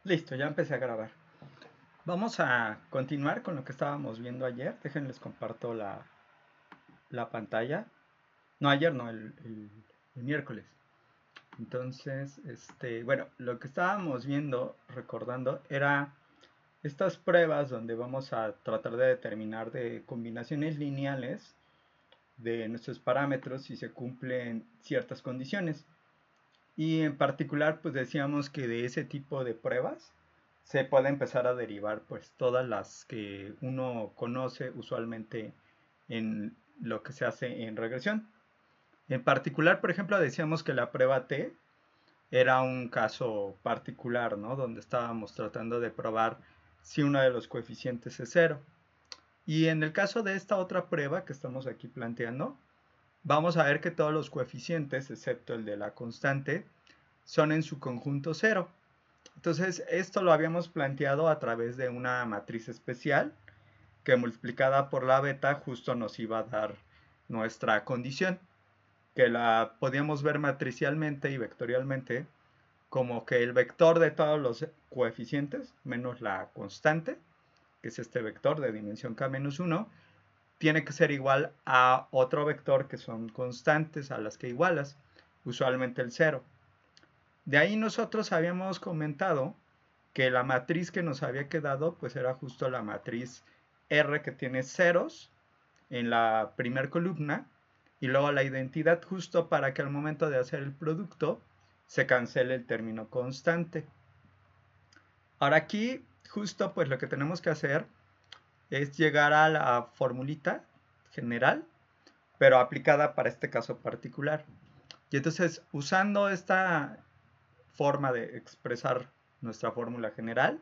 Listo, ya empecé a grabar. Vamos a continuar con lo que estábamos viendo ayer. Déjenles comparto la pantalla. No, ayer no, el miércoles. Entonces, bueno, lo que estábamos viendo, recordando, era estas pruebas donde vamos a tratar de determinar de combinaciones lineales de nuestros parámetros si se cumplen ciertas condiciones. Y en particular, pues decíamos que de ese tipo de pruebas se puede empezar a derivar pues todas las que uno conoce usualmente en lo que se hace en regresión. En particular, por ejemplo, decíamos que la prueba T era un caso particular, ¿no? Donde estábamos tratando de probar si uno de los coeficientes es cero. Y en el caso de esta otra prueba que estamos aquí planteando, vamos a ver que todos los coeficientes, excepto el de la constante, son en su conjunto cero. Entonces, esto lo habíamos planteado a través de una matriz especial que multiplicada por la beta justo nos iba a dar nuestra condición, que la podíamos ver matricialmente y vectorialmente como que el vector de todos los coeficientes menos la constante, que es este vector de dimensión k-1, tiene que ser igual a otro vector que son constantes a las que igualas, usualmente el 0. De ahí nosotros habíamos comentado que la matriz que nos había quedado pues era justo la matriz R que tiene ceros en la primera columna y luego la identidad justo para que al momento de hacer el producto se cancele el término constante. Ahora aquí justo pues lo que tenemos que hacer es llegar a la formulita general pero aplicada para este caso particular. Y entonces usando esta forma de expresar nuestra fórmula general,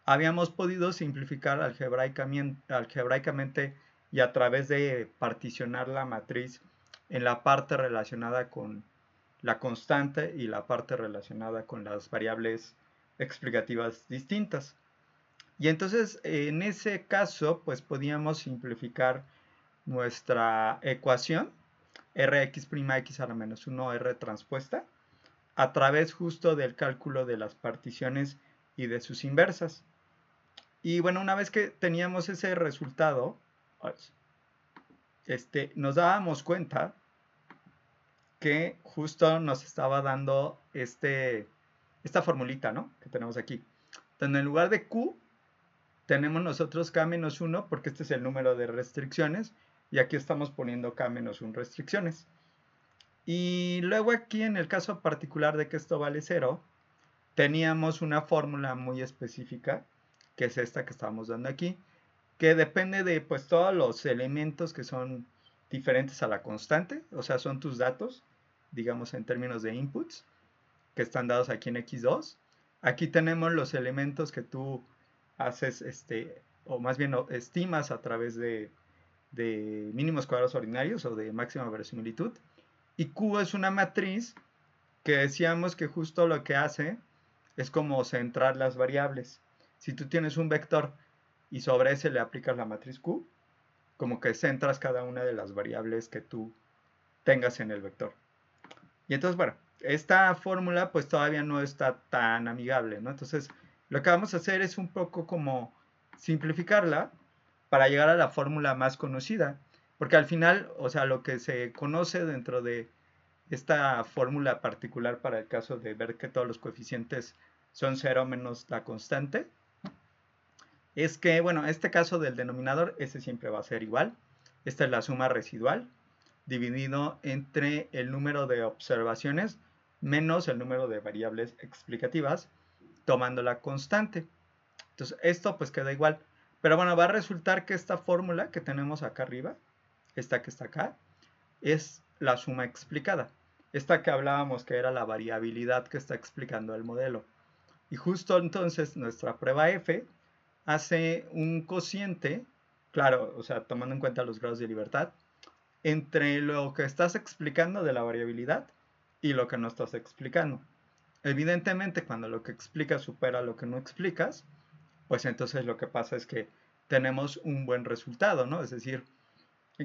habíamos podido simplificar algebraicamente y a través de particionar la matriz en la parte relacionada con la constante y la parte relacionada con las variables explicativas distintas. Y entonces en ese caso pues podíamos simplificar nuestra ecuación rx' a la menos 1 r transpuesta a través justo del cálculo de las particiones y de sus inversas. Y bueno, una vez que teníamos ese resultado, nos dábamos cuenta que justo nos estaba dando esta formulita, ¿no? Que tenemos aquí. Entonces, en lugar de Q, tenemos nosotros K-1 porque este es el número de restricciones y aquí estamos poniendo K-1 restricciones. Y luego aquí en el caso particular de que esto vale 0, teníamos una fórmula muy específica, que es esta que estamos dando aquí, que depende de pues todos los elementos que son diferentes a la constante, o sea, son tus datos, digamos en términos de inputs, que están dados aquí en x2. Aquí tenemos los elementos que tú haces, o más bien estimas a través de mínimos cuadrados ordinarios o de máxima verosimilitud. Y Q es una matriz que decíamos que justo lo que hace es como centrar las variables. Si tú tienes un vector y sobre ese le aplicas la matriz Q, como que centras cada una de las variables que tú tengas en el vector. Y entonces, bueno, esta fórmula pues todavía no está tan amigable, ¿no? Entonces, lo que vamos a hacer es un poco como simplificarla para llegar a la fórmula más conocida. Porque al final, o sea, lo que se conoce dentro de esta fórmula particular para el caso de ver que todos los coeficientes son 0 menos la constante, es que, bueno, este caso del denominador, ese siempre va a ser igual. Esta es la suma residual dividido entre el número de observaciones menos el número de variables explicativas, tomando la constante. Entonces, esto pues queda igual. Pero bueno, va a resultar que esta fórmula que tenemos acá arriba, esta que está acá, es la suma explicada. Esta que hablábamos que era la variabilidad que está explicando el modelo. Y justo entonces nuestra prueba F hace un cociente, claro, o sea, tomando en cuenta los grados de libertad, entre lo que estás explicando de la variabilidad y lo que no estás explicando. Evidentemente, cuando lo que explicas supera lo que no explicas, pues entonces lo que pasa es que tenemos un buen resultado, ¿no? Es decir,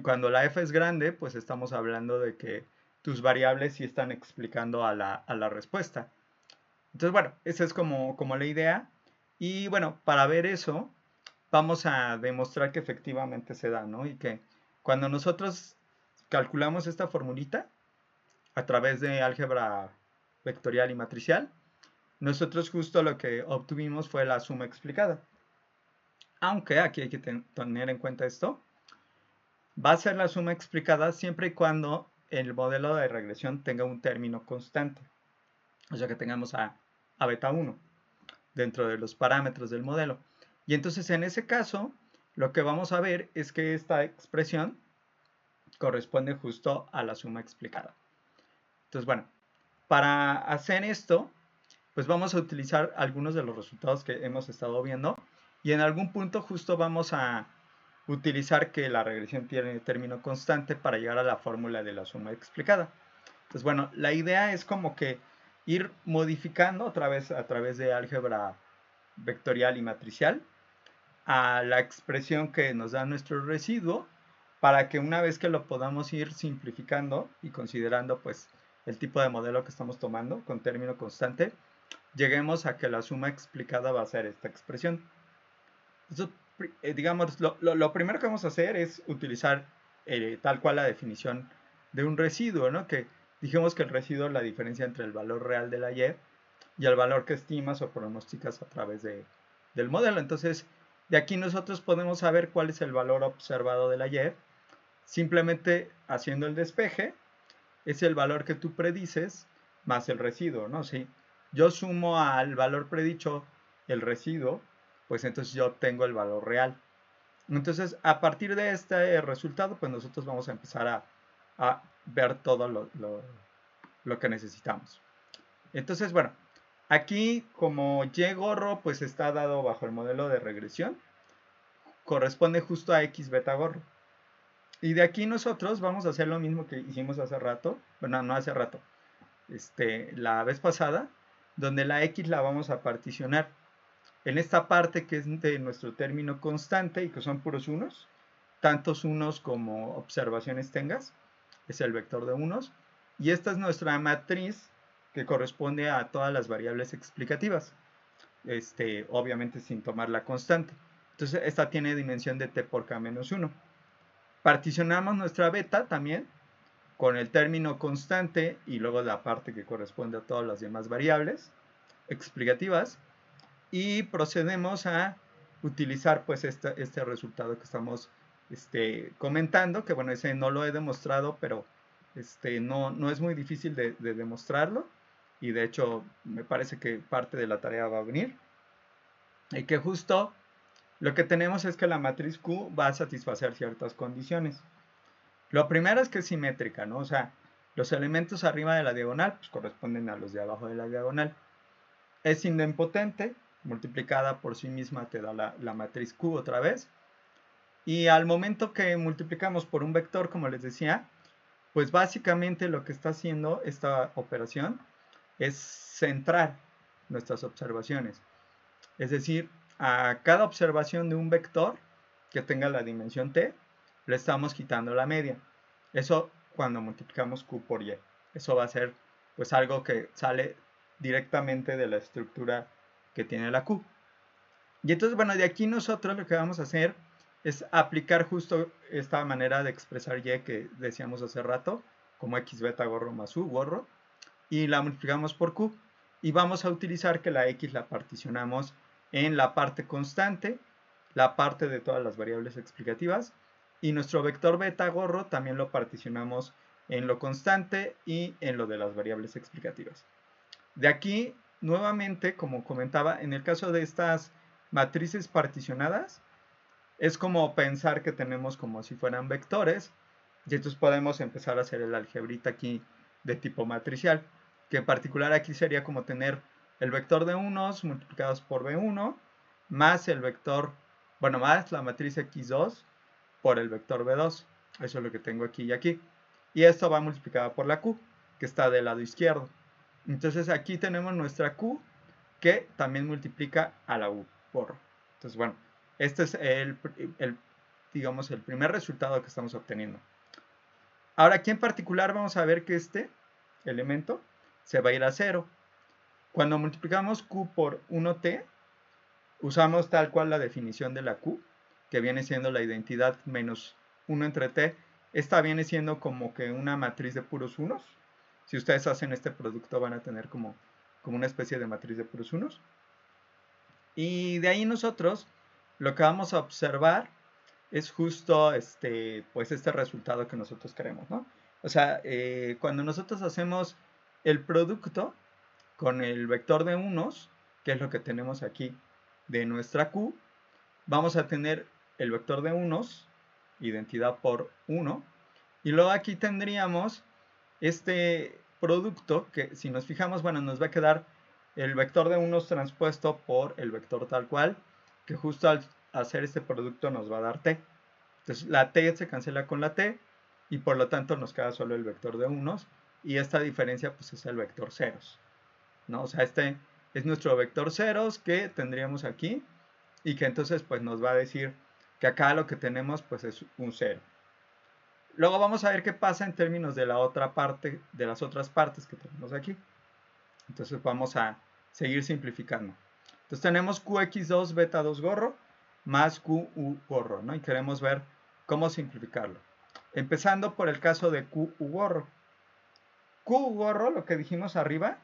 cuando la f es grande, pues estamos hablando de que tus variables sí están explicando a la respuesta. Entonces, bueno, esa es como la idea. Y bueno, para ver eso, vamos a demostrar que efectivamente se da, ¿no? Y que cuando nosotros calculamos esta formulita a través de álgebra vectorial y matricial, nosotros justo lo que obtuvimos fue la suma explicada. Aunque aquí hay que tener en cuenta esto, va a ser la suma explicada siempre y cuando el modelo de regresión tenga un término constante. O sea que tengamos a beta 1 dentro de los parámetros del modelo. Y entonces en ese caso, lo que vamos a ver es que esta expresión corresponde justo a la suma explicada. Entonces, bueno, para hacer esto, pues vamos a utilizar algunos de los resultados que hemos estado viendo y en algún punto justo vamos a utilizar que la regresión tiene término constante para llegar a la fórmula de la suma explicada. Entonces, bueno, la idea es como que ir modificando otra vez a través de álgebra vectorial y matricial a la expresión que nos da nuestro residuo para que una vez que lo podamos ir simplificando y considerando pues el tipo de modelo que estamos tomando con término constante, lleguemos a que la suma explicada va a ser esta expresión. Entonces, digamos, lo primero que vamos a hacer es utilizar tal cual la definición de un residuo, ¿no? Que dijimos que el residuo es la diferencia entre el valor real de la Y y el valor que estimas o pronosticas a través del modelo. Entonces, de aquí nosotros podemos saber cuál es el valor observado de la Y. Simplemente haciendo el despeje, es el valor que tú predices más el residuo, ¿no? Si yo sumo al valor predicho el residuo, pues entonces yo obtengo el valor real. Entonces, a partir de este resultado, pues nosotros vamos a empezar a ver todo lo que necesitamos. Entonces, bueno, aquí como Y gorro pues está dado bajo el modelo de regresión, corresponde justo a X beta gorro. Y de aquí nosotros vamos a hacer lo mismo que hicimos hace rato, bueno, no hace rato, la vez pasada, donde la X la vamos a particionar. En esta parte que es de nuestro término constante y que son puros unos, tantos unos como observaciones tengas, es el vector de unos, y esta es nuestra matriz que corresponde a todas las variables explicativas, obviamente sin tomar la constante. Entonces esta tiene dimensión de t por k menos 1. Particionamos nuestra beta también con el término constante y luego la parte que corresponde a todas las demás variables explicativas y procedemos a utilizar pues este resultado que estamos comentando, que bueno, ese no lo he demostrado, pero no es muy difícil de demostrarlo y de hecho me parece que parte de la tarea va a venir y que justo lo que tenemos es que la matriz Q va a satisfacer ciertas condiciones. Lo primero es que es simétrica, ¿no? O sea, los elementos arriba de la diagonal pues, corresponden a los de abajo de la diagonal. Es idempotente, multiplicada por sí misma te da la matriz Q otra vez. Y al momento que multiplicamos por un vector, como les decía, pues básicamente lo que está haciendo esta operación es centrar nuestras observaciones. Es decir, a cada observación de un vector que tenga la dimensión t, le estamos quitando la media. Eso cuando multiplicamos q por y. Eso va a ser pues algo que sale directamente de la estructura que tiene la q. Y entonces, bueno, de aquí nosotros lo que vamos a hacer es aplicar justo esta manera de expresar y que decíamos hace rato, como x beta gorro más u gorro, y la multiplicamos por q. Y vamos a utilizar que la x la particionamos en la parte constante, la parte de todas las variables explicativas, y nuestro vector beta gorro también lo particionamos en lo constante y en lo de las variables explicativas. De aquí, nuevamente, como comentaba, en el caso de estas matrices particionadas, es como pensar que tenemos como si fueran vectores, y entonces podemos empezar a hacer el algebrita aquí de tipo matricial, que en particular aquí sería como tener el vector de unos multiplicados por b1, más el vector, bueno, más la matriz x2 por el vector b2. Eso es lo que tengo aquí y aquí. Y esto va multiplicado por la q, que está del lado izquierdo. Entonces aquí tenemos nuestra q, que también multiplica a la u por. Entonces, bueno, este es digamos, el primer resultado que estamos obteniendo. Ahora aquí en particular vamos a ver que este elemento se va a ir a 0. Cuando multiplicamos Q por 1T, usamos tal cual la definición de la Q, que viene siendo la identidad menos 1 entre T. Esta viene siendo como que una matriz de puros unos. Si ustedes hacen este producto van a tener como una especie de matriz de puros unos. Y de ahí nosotros lo que vamos a observar es justo pues este resultado que nosotros queremos, ¿no? O sea, cuando nosotros hacemos el producto con el vector de unos, que es lo que tenemos aquí de nuestra Q, vamos a tener el vector de unos, identidad por 1, y luego aquí tendríamos este producto que si nos fijamos, bueno, nos va a quedar el vector de unos transpuesto por el vector tal cual, que justo al hacer este producto nos va a dar t. Entonces la t se cancela con la t y por lo tanto nos queda solo el vector de unos y esta diferencia pues es el vector ceros, ¿no? O sea, este es nuestro vector ceros que tendríamos aquí y que entonces pues nos va a decir que acá lo que tenemos pues es un 0. Luego vamos a ver qué pasa en términos de la otra parte, de las otras partes que tenemos aquí. Entonces vamos a seguir simplificando. Entonces tenemos QX2 beta 2 gorro más QU gorro, ¿no? Y queremos ver cómo simplificarlo. Empezando por el caso de QU gorro. QU gorro, lo que dijimos arriba,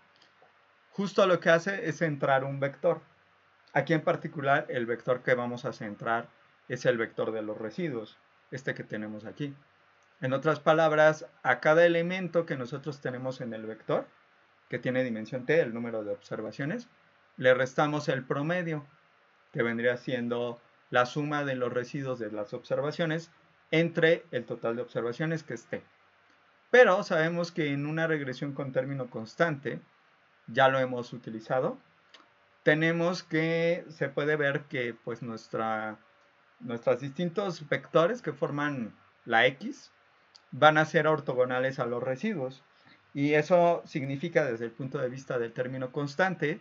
justo lo que hace es centrar un vector. Aquí en particular el vector que vamos a centrar es el vector de los residuos, este que tenemos aquí. En otras palabras, a cada elemento que nosotros tenemos en el vector, que tiene dimensión t, el número de observaciones, le restamos el promedio, que vendría siendo la suma de los residuos de las observaciones entre el total de observaciones, que es t. Pero sabemos que en una regresión con término constante, ya lo hemos utilizado, tenemos que se puede ver que pues nuestros distintos vectores que forman la x van a ser ortogonales a los residuos. Y eso significa desde el punto de vista del término constante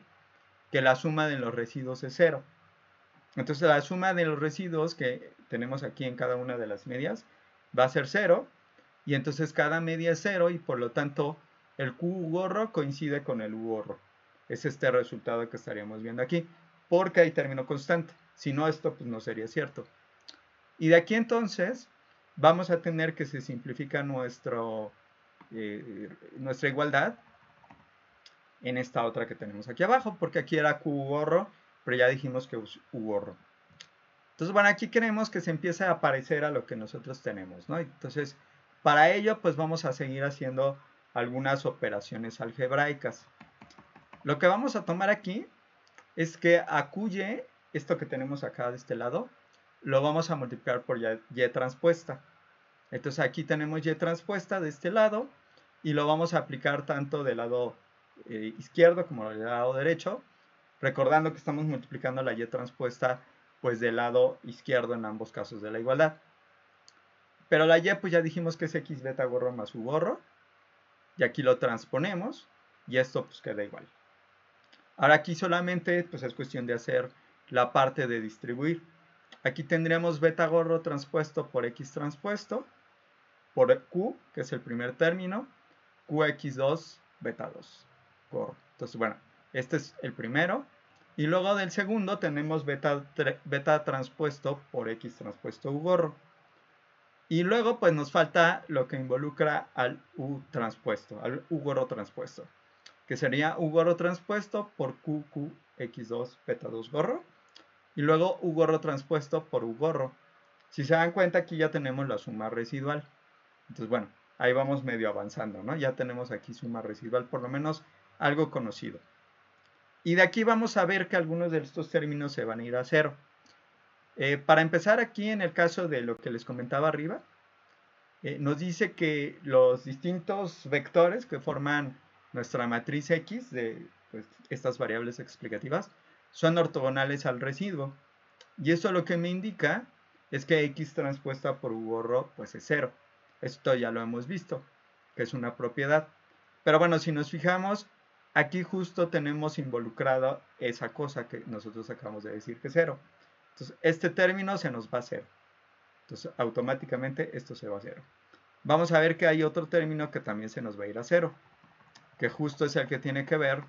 que la suma de los residuos es 0. Entonces la suma de los residuos que tenemos aquí en cada una de las medias va a ser 0 y entonces cada media es 0 y por lo tanto el Q gorro coincide con el U gorro. Es este resultado que estaríamos viendo aquí porque hay término constante. Si no, esto pues no sería cierto. Y de aquí entonces vamos a tener que se simplifica nuestra igualdad en esta otra que tenemos aquí abajo, porque aquí era Q gorro, pero ya dijimos que es U gorro. Entonces, bueno, aquí queremos que se empiece a parecer a lo que nosotros tenemos, ¿no? Entonces, para ello, pues vamos a seguir haciendo algunas operaciones algebraicas. Lo que vamos a tomar aquí es que a QY, esto que tenemos acá de este lado, lo vamos a multiplicar por Y transpuesta. Entonces aquí tenemos Y transpuesta de este lado y lo vamos a aplicar tanto del lado izquierdo como del lado derecho, recordando que estamos multiplicando la Y transpuesta pues del lado izquierdo en ambos casos de la igualdad. Pero la Y pues ya dijimos que es X beta gorro más U gorro y aquí lo transponemos y esto pues queda igual. Ahora aquí solamente pues es cuestión de hacer la parte de distribuir. Aquí tendríamos beta gorro transpuesto por X transpuesto por Q, que es el primer término, QX2 beta 2 gorro. Entonces, bueno, este es el primero. Y luego del segundo tenemos beta transpuesto por X transpuesto U gorro. Y luego pues nos falta lo que involucra al U transpuesto, al U gorro transpuesto, que sería U gorro transpuesto por QQX2 beta 2 gorro. Y luego U gorro transpuesto por U gorro. Si se dan cuenta, aquí ya tenemos la suma residual. Entonces, bueno, ahí vamos medio avanzando, ¿no? Ya tenemos aquí suma residual, por lo menos algo conocido. Y de aquí vamos a ver que algunos de estos términos se van a ir a 0. Para empezar aquí, en el caso de lo que les comentaba arriba, nos dice que los distintos vectores que forman nuestra matriz X de pues, estas variables explicativas son ortogonales al residuo. Y eso lo que me indica es que X transpuesta por U gorro pues es 0. Esto ya lo hemos visto, que es una propiedad. Pero bueno, si nos fijamos, aquí justo tenemos involucrado esa cosa que nosotros acabamos de decir que es 0. Entonces, este término se nos va a 0. Entonces, automáticamente esto se va a 0. Vamos a ver que hay otro término que también se nos va a ir a 0, que justo es el que tiene que ver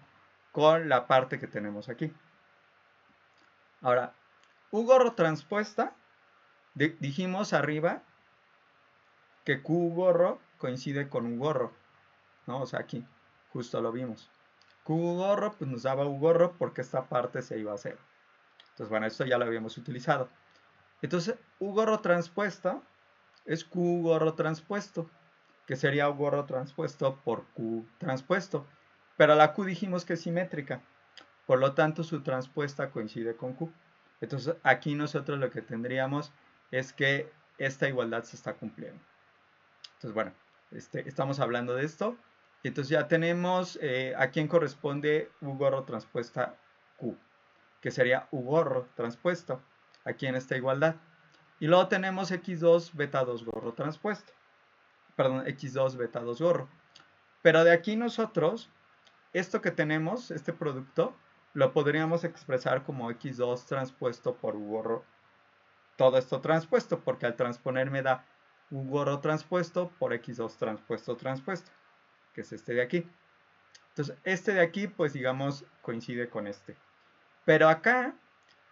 con la parte que tenemos aquí. Ahora, U gorro transpuesta, dijimos arriba que Q gorro coincide con U gorro, ¿no? O sea, aquí, justo lo vimos. Q gorro, pues nos daba U gorro porque esta parte se iba a cero. Entonces, bueno, esto ya lo habíamos utilizado. Entonces, U gorro transpuesta es Q gorro transpuesto, que sería U gorro transpuesto por Q transpuesto. Pero la Q dijimos que es simétrica, por lo tanto su transpuesta coincide con Q. Entonces aquí nosotros lo que tendríamos es que esta igualdad se está cumpliendo. Entonces bueno, estamos hablando de esto. Entonces ya tenemos a quién corresponde U gorro transpuesta Q, que sería U gorro transpuesto, aquí en esta igualdad. Y luego tenemos x2 beta 2 gorro transpuesto. Perdón, x2 beta 2 gorro. Pero de aquí nosotros, esto que tenemos, este producto, lo podríamos expresar como x2 transpuesto por u gorro, todo esto transpuesto, porque al transponer me da u gorro transpuesto por x2 transpuesto transpuesto, que es este de aquí. Entonces, este de aquí, pues digamos, coincide con este. Pero acá,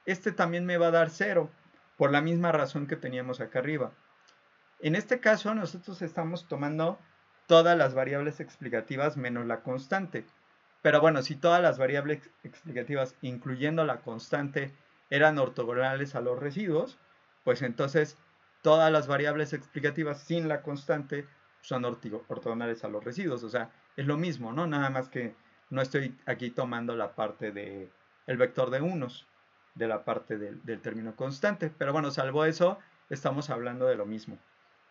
este también me va a dar 0, por la misma razón que teníamos acá arriba. En este caso, nosotros estamos tomando todas las variables explicativas menos la constante. Pero bueno, si todas las variables explicativas, incluyendo la constante, eran ortogonales a los residuos, pues entonces todas las variables explicativas sin la constante son ortogonales a los residuos. O sea, es lo mismo, ¿no? Nada más que no estoy aquí tomando la parte de el vector de unos, de la parte del término constante. Pero bueno, salvo eso, estamos hablando de lo mismo.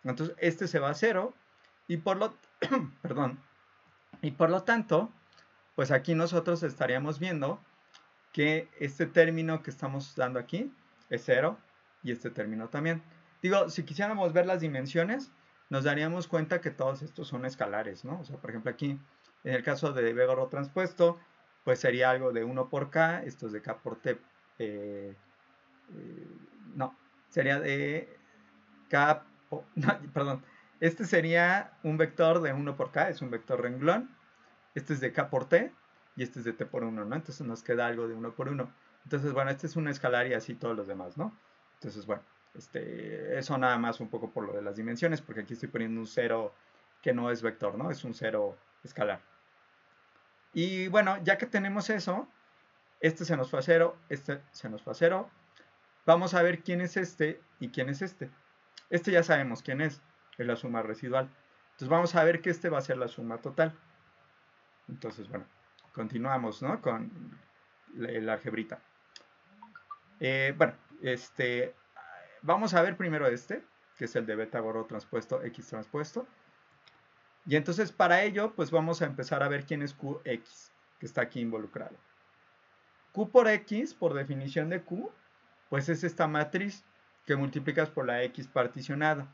Entonces, este se va a cero y por lo, perdón, y por lo tanto, pues aquí nosotros estaríamos viendo que este término que estamos dando aquí es 0 y este término también. Digo, si quisiéramos ver las dimensiones, nos daríamos cuenta que todos estos son escalares, ¿no? O sea, por ejemplo, aquí, en el caso de B gorro transpuesto, pues sería algo de 1 por K, esto es de K por T, no, sería de K, no, perdón, este sería un vector de 1 por K, es un vector renglón, este es de K por T y este es de T por 1, ¿no? Entonces nos queda algo de 1 por 1. Entonces, bueno, este es un escalar y así todos los demás, ¿no? Entonces, bueno, eso nada más un poco por lo de las dimensiones, porque aquí estoy poniendo un 0 que no es vector, ¿no? Es un 0 escalar. Y bueno, ya que tenemos eso, este se nos fue a 0, este se nos fue a 0. Vamos a ver quién es este y quién es este. Este ya sabemos quién es la suma residual. Entonces vamos a ver que este va a ser la suma total. Entonces, bueno, continuamos, ¿no? Con la algebrita. Bueno, vamos a ver primero este, que es el de beta gorro transpuesto, x transpuesto. Y entonces para ello, pues vamos a empezar a ver quién es qx, que está aquí involucrado. Q por x, por definición de q, pues es esta matriz que multiplicas por la x particionada,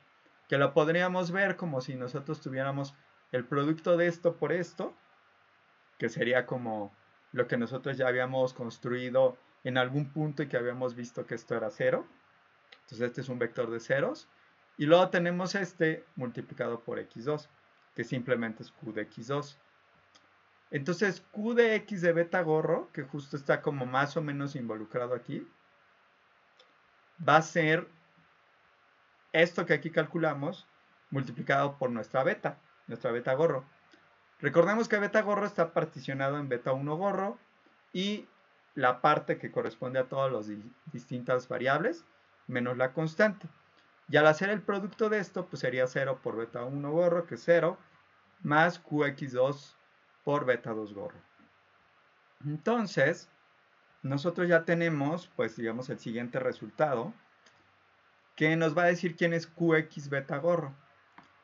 que lo podríamos ver como si nosotros tuviéramos el producto de esto por esto, que sería como lo que nosotros ya habíamos construido en algún punto y que habíamos visto que esto era 0. Entonces este es un vector de ceros. Y luego tenemos este multiplicado por x2, que simplemente es q de x2. Entonces q de x de beta gorro, que justo está como más o menos involucrado aquí, va a ser esto que aquí calculamos multiplicado por nuestra beta gorro. Recordemos que beta gorro está particionado en beta 1 gorro y la parte que corresponde a todas las distintas variables menos la constante. Y al hacer el producto de esto, pues sería 0 por beta 1 gorro, que es 0, más qx2 por beta 2 gorro. Entonces, nosotros ya tenemos, pues digamos, el siguiente resultado, que nos va a decir quién es qx beta gorro.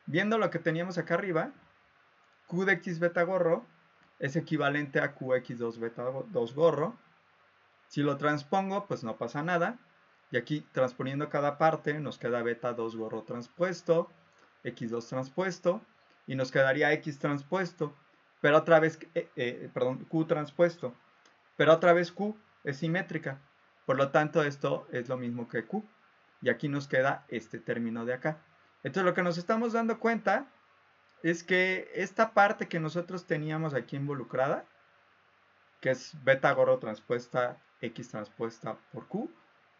Viendo lo que teníamos acá arriba, q de x beta gorro es equivalente a qx2 beta 2 gorro. Si lo transpongo, pues no pasa nada. Y aquí, transponiendo cada parte, nos queda beta 2 gorro transpuesto, x2 transpuesto, y nos quedaría x transpuesto, pero otra vez, perdón, q transpuesto, pero otra vez q es simétrica. Por lo tanto, esto es lo mismo que q. Y aquí nos queda este término de acá. Entonces, lo que nos estamos dando cuenta es que esta parte que nosotros teníamos aquí involucrada, que es beta gorro transpuesta X transpuesta por Q.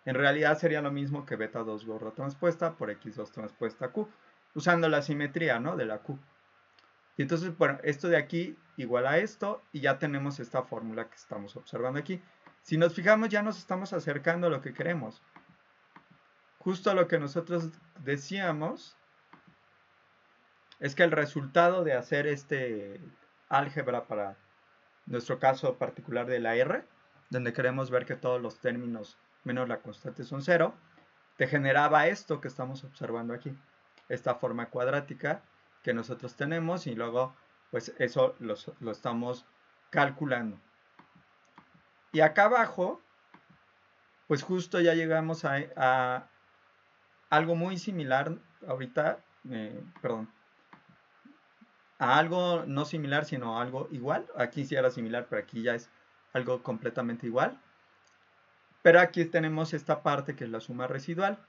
En realidad sería lo mismo que beta 2 gorro transpuesta por X2 transpuesta Q, usando la simetría, ¿no?, de la Q. Y entonces, bueno, esto de aquí igual a esto, y ya tenemos esta fórmula que estamos observando aquí. Si nos fijamos, ya nos estamos acercando a lo que queremos. Justo lo que nosotros decíamos es que el resultado de hacer este álgebra para nuestro caso particular de la R, donde queremos ver que todos los términos menos la constante son cero, te generaba esto que estamos observando aquí, esta forma cuadrática que nosotros tenemos, y luego pues eso lo estamos calculando. Y acá abajo, pues justo ya llegamos a algo muy similar ahorita, perdón, a algo no similar, sino algo igual. Aquí sí era similar, pero aquí ya es algo completamente igual. Pero aquí tenemos esta parte que es la suma residual.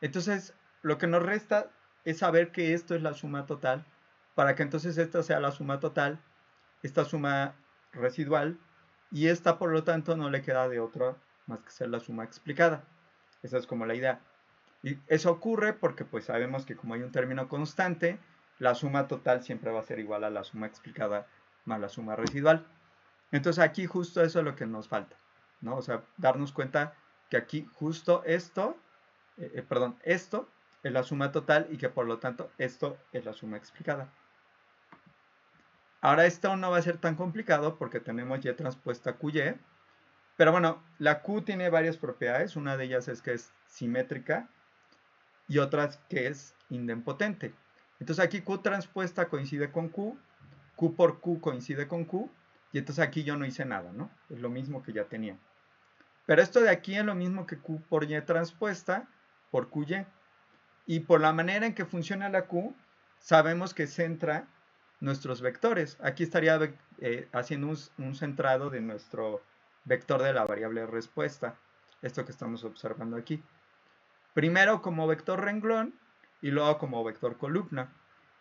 Entonces, lo que nos resta es saber que esto es la suma total, para que entonces esta sea la suma total, esta suma residual, y esta por lo tanto no le queda de otra más que ser la suma explicada. Esa es como la idea. Y eso ocurre porque pues sabemos que como hay un término constante, la suma total siempre va a ser igual a la suma explicada más la suma residual. Entonces aquí justo eso es lo que nos falta, ¿no? O sea, darnos cuenta que aquí justo esto, esto es la suma total y que por lo tanto esto es la suma explicada. Ahora esto no va a ser tan complicado porque tenemos y transpuesta QY, pero bueno, la Q tiene varias propiedades. Una de ellas es que es simétrica y otras que es idempotente. Entonces aquí Q transpuesta coincide con Q, Q por Q coincide con Q, y entonces aquí yo no hice nada, ¿no? Es lo mismo que ya tenía. Pero esto de aquí es lo mismo que Q por Y transpuesta por QY. Y por la manera en que funciona la Q, sabemos que centra nuestros vectores. Aquí estaría haciendo un centrado de nuestro vector de la variable respuesta. Esto que estamos observando aquí. Primero como vector renglón y luego como vector columna.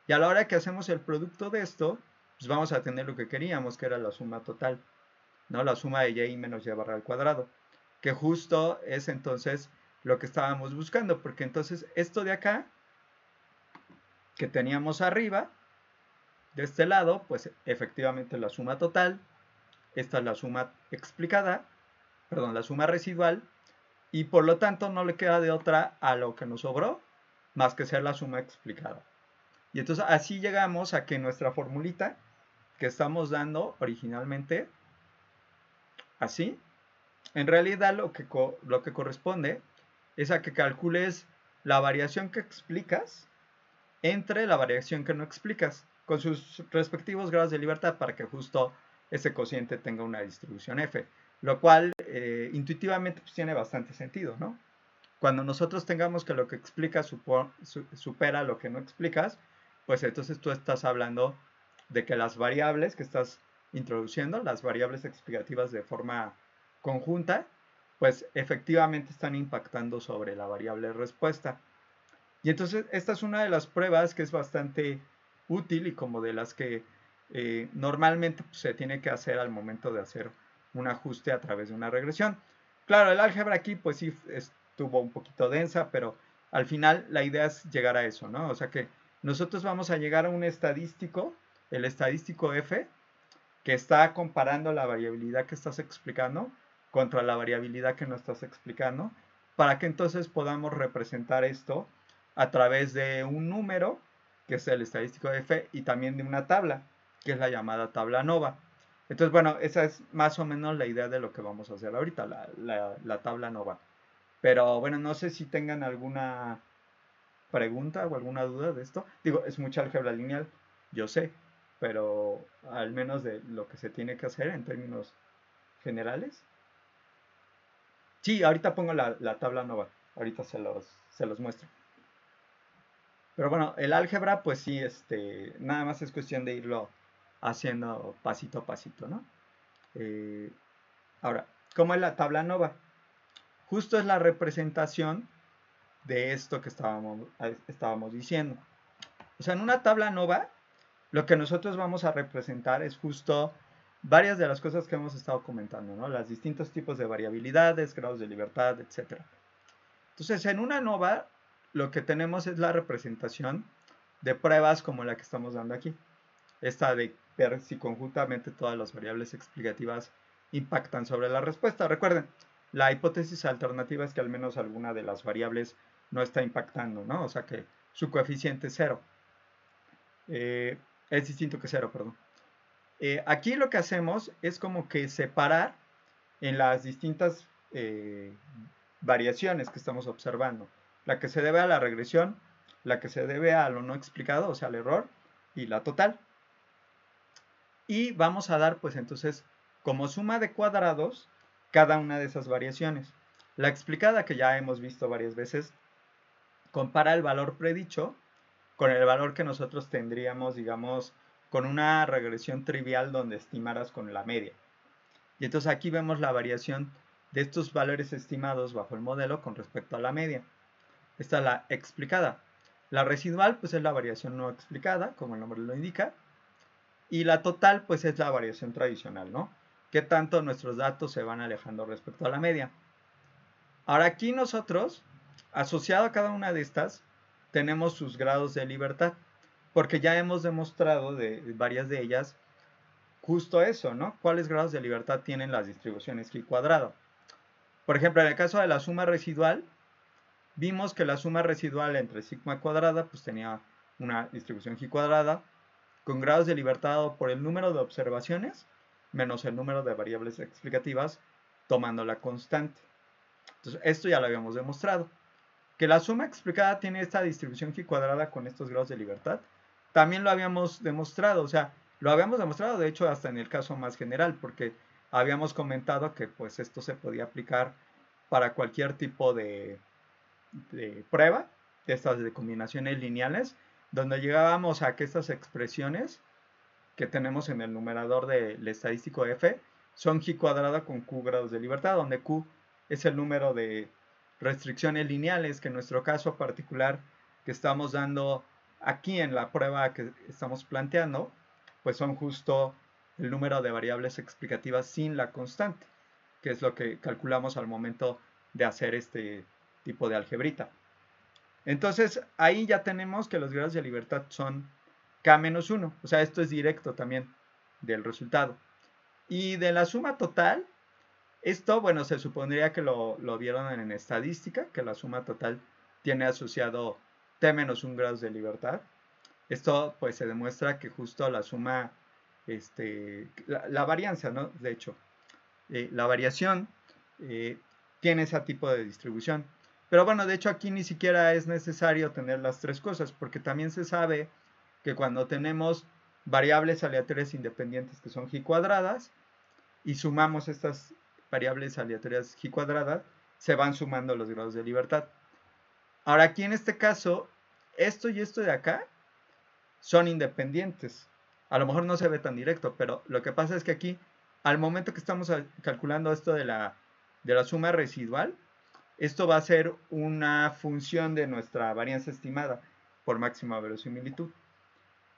Y a la hora que hacemos el producto de esto, pues vamos a tener lo que queríamos, que era la suma total, ¿no? La suma de y menos y barra al cuadrado, que justo es entonces lo que estábamos buscando, porque entonces esto de acá, que teníamos arriba, de este lado, pues efectivamente la suma total, esta es la suma explicada, perdón, la suma residual, y por lo tanto no le queda de otra a lo que nos sobró, más que ser la suma explicada. Y entonces así llegamos a que nuestra formulita que estamos dando originalmente, así, en realidad lo que corresponde es a que calcules la variación que explicas entre la variación que no explicas, con sus respectivos grados de libertad para que justo ese cociente tenga una distribución f, lo cual intuitivamente pues, tiene bastante sentido, ¿no? Cuando nosotros tengamos que lo que explicas supera lo que no explicas, pues entonces tú estás hablando de que las variables que estás introduciendo, las variables explicativas de forma conjunta, pues efectivamente están impactando sobre la variable respuesta. Y entonces esta es una de las pruebas que es bastante útil y como de las que normalmente pues, se tiene que hacer al momento de hacer un ajuste a través de una regresión. Claro, el álgebra aquí pues sí estuvo un poquito densa, pero al final la idea es llegar a eso, ¿no? O sea que nosotros vamos a llegar a un estadístico, el estadístico F, que está comparando la variabilidad que estás explicando contra la variabilidad que no estás explicando, para que entonces podamos representar esto a través de un número, que es el estadístico de F, y también de una tabla, que es la llamada tabla nova. Entonces, bueno, esa es más o menos la idea de lo que vamos a hacer ahorita, la tabla nova. Pero bueno, no sé si tengan alguna pregunta o alguna duda de esto. Digo, es mucha álgebra lineal, yo sé, pero al menos de lo que se tiene que hacer en términos generales. Sí, ahorita pongo la tabla nova, ahorita se los muestro. Pero bueno, el álgebra, pues sí, nada más es cuestión de irlo haciendo pasito a pasito, ¿no? Ahora, ¿cómo es la tabla nova? Justo es la representación de esto que estábamos diciendo. O sea, en una tabla nova, lo que nosotros vamos a representar es justo varias de las cosas que hemos estado comentando, ¿no? Los distintos tipos de variabilidades, grados de libertad, etc. Entonces, en una ANOVA, lo que tenemos es la representación de pruebas como la que estamos dando aquí. Esta de ver si conjuntamente todas las variables explicativas impactan sobre la respuesta. Recuerden, la hipótesis alternativa es que al menos alguna de las variables no está impactando, ¿no? O sea que su coeficiente es cero. Es distinto que cero, perdón. Aquí lo que hacemos es como que separar en las distintas variaciones que estamos observando. La que se debe a la regresión, la que se debe a lo no explicado, o sea, al error, y la total. Y vamos a dar, pues entonces, como suma de cuadrados, cada una de esas variaciones. La explicada, que ya hemos visto varias veces, compara el valor predicho con el valor que nosotros tendríamos, digamos, con una regresión trivial donde estimaras con la media. Y entonces aquí vemos la variación de estos valores estimados bajo el modelo con respecto a la media. Esta es la explicada. La residual, pues es la variación no explicada, como el nombre lo indica. Y la total, pues es la variación tradicional, ¿no? ¿Qué tanto nuestros datos se van alejando respecto a la media? Ahora aquí nosotros, asociado a cada una de estas, tenemos sus grados de libertad, porque ya hemos demostrado de varias de ellas justo eso, ¿no? ¿Cuáles grados de libertad tienen las distribuciones Chi cuadrado? Por ejemplo, en el caso de la suma residual, vimos que la suma residual entre sigma cuadrada pues tenía una distribución Chi cuadrada con grados de libertad por el número de observaciones menos el número de variables explicativas tomando la constante. Entonces, esto ya lo habíamos demostrado. Que la suma explicada tiene esta distribución Chi cuadrada con estos grados de libertad, también lo habíamos demostrado, o sea, lo habíamos demostrado de hecho hasta en el caso más general, porque habíamos comentado que pues esto se podía aplicar para cualquier tipo de prueba, de estas de combinaciones lineales, donde llegábamos a que estas expresiones que tenemos en el numerador del estadístico f son Chi cuadrada con q grados de libertad, donde q es el número de restricciones lineales, que en nuestro caso particular que estamos dando aquí en la prueba que estamos planteando, pues son justo el número de variables explicativas sin la constante, que es lo que calculamos al momento de hacer este tipo de algebrita. Entonces, ahí ya tenemos que los grados de libertad son K-1, o sea, esto es directo también del resultado. Y de la suma total, esto, bueno, se supondría que lo vieron en estadística, que la suma total tiene asociado T-1 grados de libertad. Esto, pues, se demuestra que justo la suma, la varianza, ¿no? De hecho, la variación tiene ese tipo de distribución. Pero bueno, de hecho aquí ni siquiera es necesario tener las tres cosas, porque también se sabe que cuando tenemos variables aleatorias independientes que son Chi cuadradas y sumamos estas variables aleatorias Chi cuadradas, se van sumando los grados de libertad. Ahora aquí en este caso, esto y esto de acá son independientes. A lo mejor no se ve tan directo, pero lo que pasa es que aquí, al momento que estamos calculando esto de la suma residual, esto va a ser una función de nuestra varianza estimada por máxima verosimilitud.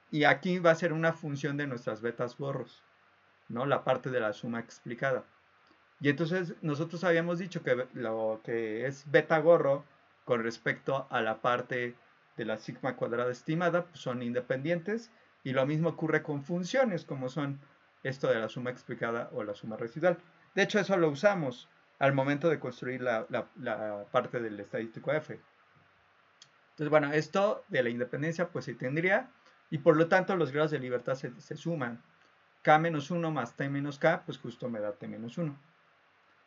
Y aquí va a ser una función de nuestras betas gorros, ¿no? La parte de la suma explicada. Y entonces nosotros habíamos dicho que lo que es beta gorro con respecto a la parte de la sigma cuadrada estimada pues son independientes, y lo mismo ocurre con funciones como son esto de la suma explicada o la suma residual. De hecho, eso lo usamos al momento de construir la parte del estadístico F. Entonces, bueno, esto de la independencia pues se tendría, y por lo tanto los grados de libertad se suman. K-1 más T-K, pues justo me da T-1.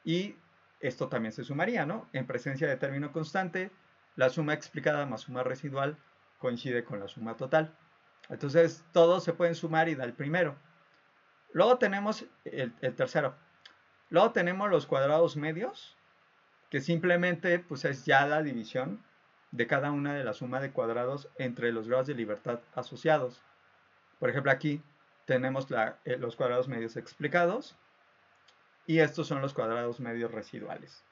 Y esto también se sumaría, ¿no? En presencia de término constante, la suma explicada más suma residual coincide con la suma total. Entonces, todos se pueden sumar y da el primero. Luego tenemos el tercero. Luego tenemos los cuadrados medios, que simplemente pues, es ya la división de cada una de la suma de cuadrados entre los grados de libertad asociados. Por ejemplo, aquí tenemos los cuadrados medios explicados, y estos son los cuadrados medios residuales.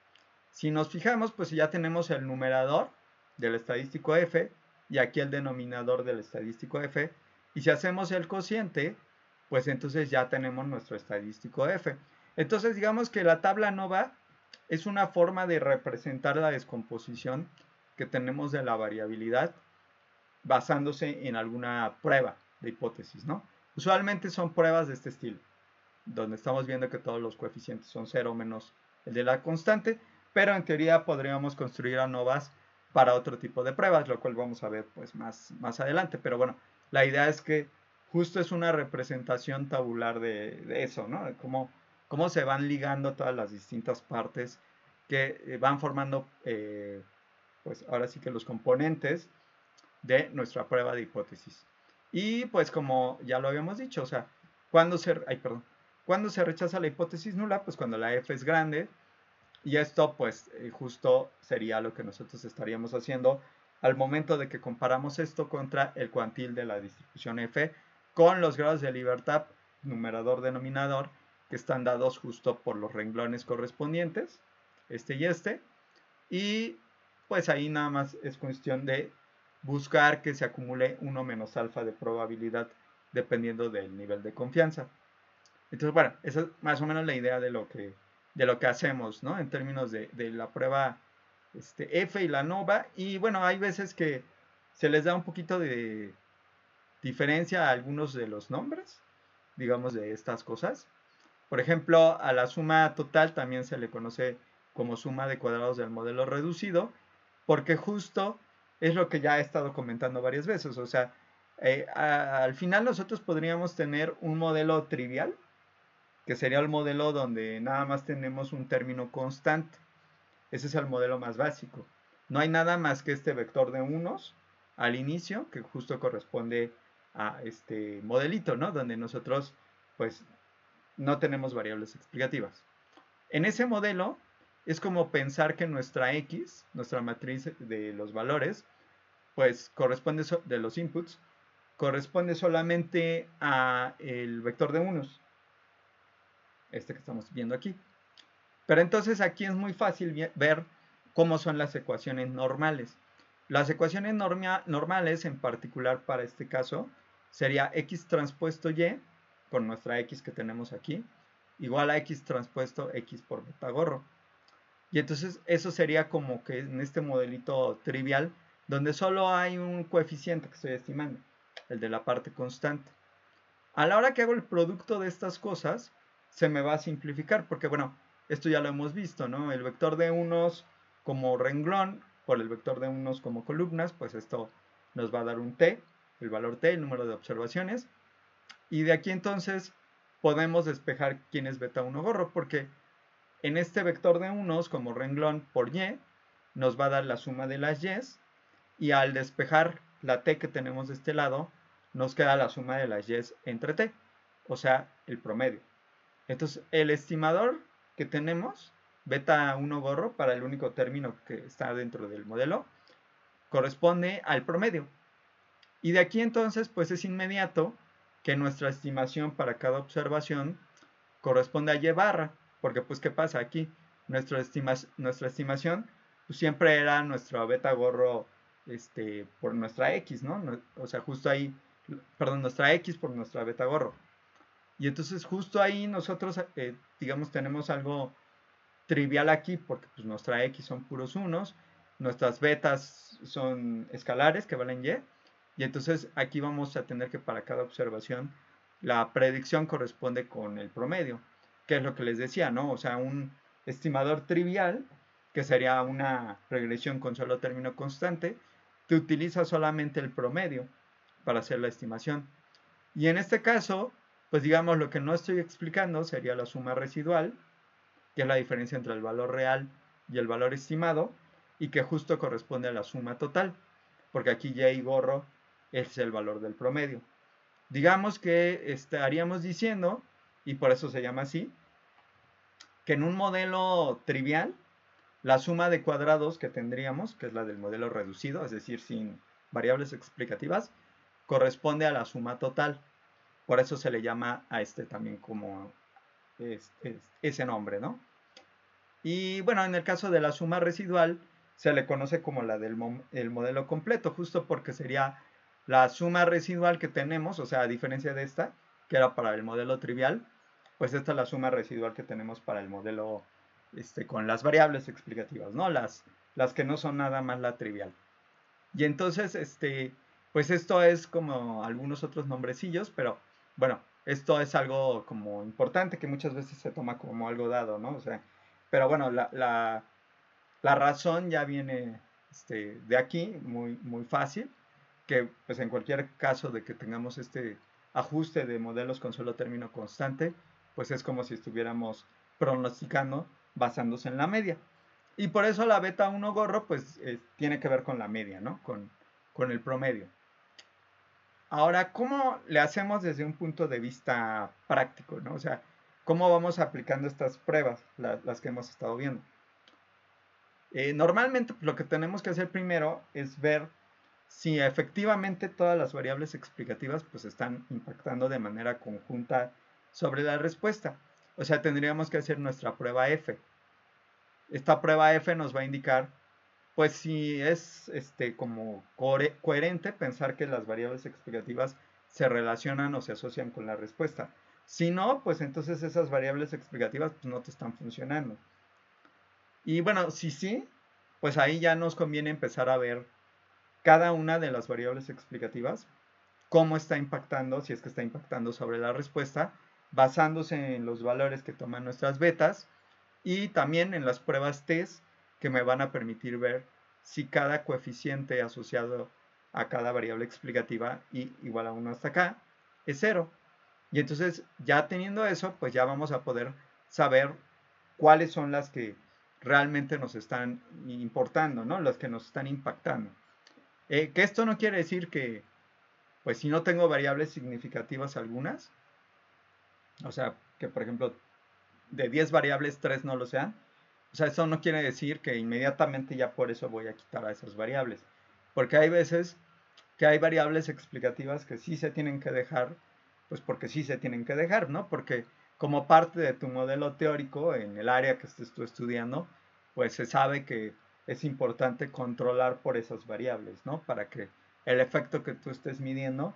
Si nos fijamos, pues ya tenemos el numerador del estadístico f y aquí el denominador del estadístico f, y si hacemos el cociente, pues entonces ya tenemos nuestro estadístico F. Entonces digamos que la tabla ANOVA es una forma de representar la descomposición que tenemos de la variabilidad basándose en alguna prueba de hipótesis, ¿no? Usualmente son pruebas de este estilo, donde estamos viendo que todos los coeficientes son 0 menos el de la constante, pero en teoría podríamos construir ANOVAs para otro tipo de pruebas, lo cual vamos a ver pues más adelante. Pero bueno, la idea es que justo es una representación tabular de eso, ¿no? De cómo se van ligando todas las distintas partes que van formando, pues ahora sí que los componentes de nuestra prueba de hipótesis. Y pues como ya lo habíamos dicho, o sea, cuando se rechaza la hipótesis nula, pues cuando la f es grande, y esto pues justo sería lo que nosotros estaríamos haciendo al momento de que comparamos esto contra el cuantil de la distribución f con los grados de libertad numerador-denominador que están dados justo por los renglones correspondientes, este y este, y pues ahí nada más es cuestión de buscar que se acumule 1 menos alfa de probabilidad dependiendo del nivel de confianza. Entonces, bueno, esa es más o menos la idea de lo que hacemos, ¿no? En términos de la prueba F y la ANOVA. Y bueno, hay veces que se les da un poquito de diferencia a algunos de los nombres, digamos, de estas cosas. Por ejemplo, a la suma total también se le conoce como suma de cuadrados del modelo reducido, porque justo es lo que ya he estado comentando varias veces. O sea, al final nosotros podríamos tener un modelo trivial, que sería el modelo donde nada más tenemos un término constante. Ese es el modelo más básico. No hay nada más que este vector de unos al inicio, que justo corresponde a este modelito, ¿no? Donde nosotros, pues, no tenemos variables explicativas. En ese modelo es como pensar que nuestra X, nuestra matriz de los valores, pues corresponde de los inputs, corresponde solamente a el vector de unos, este que estamos viendo aquí. Pero entonces aquí es muy fácil ver cómo son las ecuaciones normales. Las ecuaciones normales, en particular para este caso, sería x transpuesto y, con nuestra x que tenemos aquí, igual a x transpuesto x por Pitagorro. Y entonces eso sería como que en este modelito trivial, donde solo hay un coeficiente que estoy estimando, el de la parte constante. A la hora que hago el producto de estas cosas, se me va a simplificar, porque bueno, esto ya lo hemos visto, ¿no? El vector de unos como renglón por el vector de unos como columnas, pues esto nos va a dar un t, el valor t, el número de observaciones, y de aquí entonces podemos despejar quién es beta 1 gorro, porque en este vector de unos como renglón por y, nos va a dar la suma de las y's, y al despejar la t que tenemos de este lado, nos queda la suma de las y's entre t, o sea, el promedio. Entonces, el estimador que tenemos, beta 1 gorro, para el único término que está dentro del modelo, corresponde al promedio. Y de aquí entonces, pues es inmediato que nuestra estimación para cada observación corresponde a y barra, porque pues ¿qué pasa aquí? Nuestra estimación pues, siempre era nuestro beta gorro por nuestra x, ¿no? O sea, justo ahí, perdón, nuestra x por nuestra beta gorro. Y entonces justo ahí nosotros, digamos, tenemos algo trivial aquí, porque pues nuestra x son puros unos, nuestras betas son escalares que valen y entonces aquí vamos a tener que para cada observación la predicción corresponde con el promedio, que es lo que les decía, ¿no? O sea, un estimador trivial, que sería una regresión con solo término constante, que utiliza solamente el promedio para hacer la estimación. Y en este caso, pues digamos, lo que no estoy explicando sería la suma residual, que es la diferencia entre el valor real y el valor estimado, y que justo corresponde a la suma total, porque aquí y gorro es el valor del promedio. Digamos que estaríamos diciendo, y por eso se llama así, que en un modelo trivial, la suma de cuadrados que tendríamos, que es la del modelo reducido, es decir, sin variables explicativas, corresponde a la suma total. Por eso se le llama a este también como ese nombre, ¿no? Y bueno, en el caso de la suma residual, se le conoce como la del modelo completo, justo porque sería la suma residual que tenemos, o sea, a diferencia de esta, que era para el modelo trivial, pues esta es la suma residual que tenemos para el modelo con las variables explicativas, ¿no? Las que no son nada más la trivial. Y entonces, pues esto es como algunos otros nombrecillos, pero bueno, esto es algo como importante que muchas veces se toma como algo dado, ¿no? O sea, pero bueno, la razón ya viene de aquí, muy, muy fácil, que pues en cualquier caso de que tengamos este ajuste de modelos con solo término constante, pues es como si estuviéramos pronosticando basándose en la media. Y por eso la beta 1 gorro pues tiene que ver con la media, ¿no? Con el promedio. Ahora, ¿cómo le hacemos desde un punto de vista práctico, ¿no? O sea, ¿cómo vamos aplicando estas pruebas, las que hemos estado viendo? Normalmente lo que tenemos que hacer primero es ver si efectivamente todas las variables explicativas pues están impactando de manera conjunta sobre la respuesta. O sea, tendríamos que hacer nuestra prueba F. Esta prueba F nos va a indicar pues si es como coherente pensar que las variables explicativas se relacionan o se asocian con la respuesta. Si no, pues entonces esas variables explicativas pues no te están funcionando. Y bueno, si sí, pues ahí ya nos conviene empezar a ver cada una de las variables explicativas, cómo está impactando, si es que está impactando sobre la respuesta, basándose en los valores que toman nuestras betas y también en las pruebas test que me van a permitir ver si cada coeficiente asociado a cada variable explicativa y igual a 1 hasta acá es 0. Y entonces ya teniendo eso, pues ya vamos a poder saber cuáles son las que realmente nos están importando, ¿no? Las que nos están impactando. Que esto no quiere decir que, pues si no tengo variables significativas algunas, o sea, que por ejemplo de 10 variables 3 no lo sean, o sea, eso no quiere decir que inmediatamente ya por eso voy a quitar a esas variables, porque hay veces que hay variables explicativas que sí se tienen que dejar, pues porque sí se tienen que dejar, ¿no? Porque como parte de tu modelo teórico en el área que estés tú estudiando, pues se sabe que es importante controlar por esas variables, ¿no? Para que el efecto que tú estés midiendo